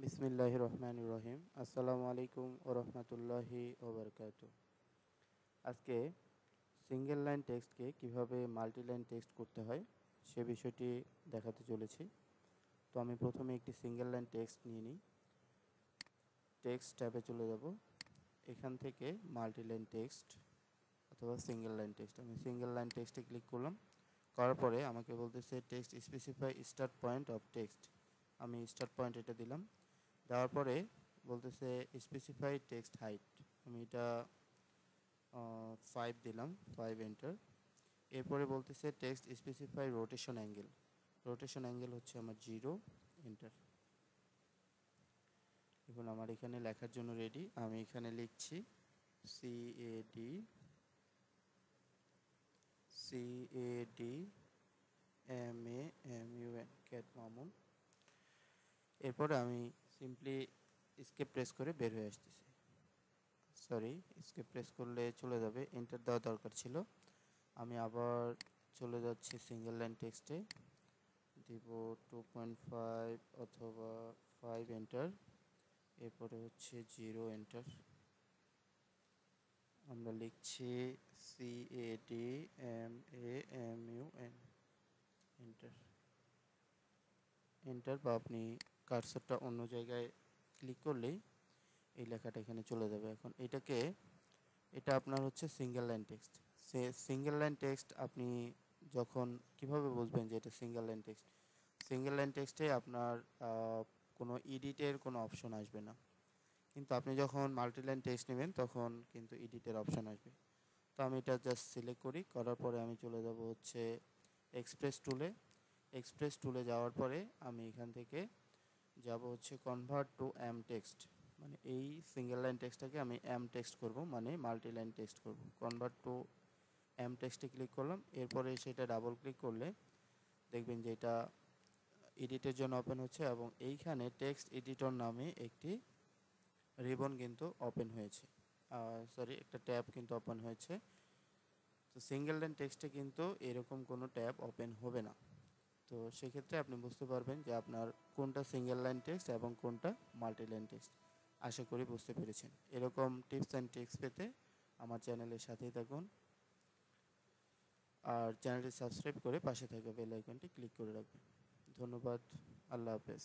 বিসমিল্লাহির রহমানির রহিম। আসসালামু আলাইকুম ওয়া রাহমাতুল্লাহি ওয়া বারাকাতুহু। আজকে সিঙ্গেল লাইন টেক্সটকে কিভাবে মাল্টি লাইন টেক্সট করতে হয় সে বিষয়টি দেখাতে চলেছি। তো আমি প্রথমে একটি সিঙ্গেল লাইন টেক্সট নিয়ে নিই। টেক্সট ট্যাবে চলে যাব। এখান থেকে মাল্টি লাইন টেক্সট অথবা সিঙ্গেল লাইন টেক্সট, আমি সিঙ্গেল লাইন টেক্সটে ক্লিক করলাম। করার পরে আমাকে বলতেছে text specify start point of text. আমি স্টার্ট পয়েন্ট এটা দিলাম। দেওয়ার পরে বলতেছে স্পেসিফাই টেক্সট হাইট, আমি এটা 5 দিলাম, 5 এন্টার। এরপরে বলতেছে text specify rotation angle, rotation angle হচ্ছে আমার 0, এন্টার। এখন আমার এখানে লেখার জন্য রেডি। আমি এখানে লিখছি CADMAMUN, ক্যাট মামুন। এরপরে আমি সিম্পলি স্কেপ প্রেস করে বের হয়ে আসতেছি। স্কেপ প্রেস করলে চলে যাবে, এন্টার দেওয়া দরকার ছিল। আমি আবার চলে যাচ্ছি সিঙ্গেল লাইন টেক্সটে, দিব 2.5 অথবা 5, এন্টার। এরপরে হচ্ছে 0, এন্টার। আমরা লিখছি CADMAMUN, এন্টার। এন্টার বা আপনি কার্সরটা অন্য জায়গায় ক্লিক করলেই এই লেখাটা এখানে চলে যাবে। এখন এটা আপনার হচ্ছে single line text. Single line text আপনি যখন কিভাবে বুঝবেন যে এটা single line text? Single line টেক্সটে আপনার কোনো এডিটের কোনো অপশন আসবে না, কিন্তু আপনি যখন মাল্টি লাইন টেক্সট নেবেন তখন কিন্তু এডিটের অপশন আসবে। তো আমি এটা জাস্ট সিলেক্ট করার পরে আমি চলে যাব হচ্ছে এক্সপ্রেস টুলে যাওয়ার পরে আমি এখান থেকে যাব হচ্ছে কনভার্ট টু এম টেক্সট, মানে এই সিঙ্গেল লাইন টেক্সটটাকে আমি এম টেক্সট করব, মানে মাল্টি লাইন টেক্সট করব। কনভার্ট টু এম টেক্সটে ক্লিক করলাম। এরপরে সেটা ডাবল ক্লিক করলে দেখবেন যে এটা এডিটের জন্য ওপেন হচ্ছে এবং এইখানে টেক্সট এডিটর নামে একটি রিবন কিন্তু ওপেন হয়েছে, একটা ট্যাব কিন্তু ওপেন হয়েছে। তো সিঙ্গেল লাইন টেক্সটে কিন্তু এরকম কোনো ট্যাব ওপেন হবে না। তো সেক্ষেত্রে আপনি বুঝতে পারবেন যে আপনার কোনটা সিঙ্গেল লাইন টেক্সট এবং কোনটা মাল্টি লাইন টেক্সট। আশা করি বুঝতে পেরেছেন। এরকম টিপস অ্যান্ড ট্রিক্স পেতে আমার চ্যানেলের সাথেই থাকুন, আর চ্যানেলটি সাবস্ক্রাইব করে পাশে থাকা বেল আইকনটি ক্লিক করে রাখবেন। ধন্যবাদ। আল্লাহ হাফেজ।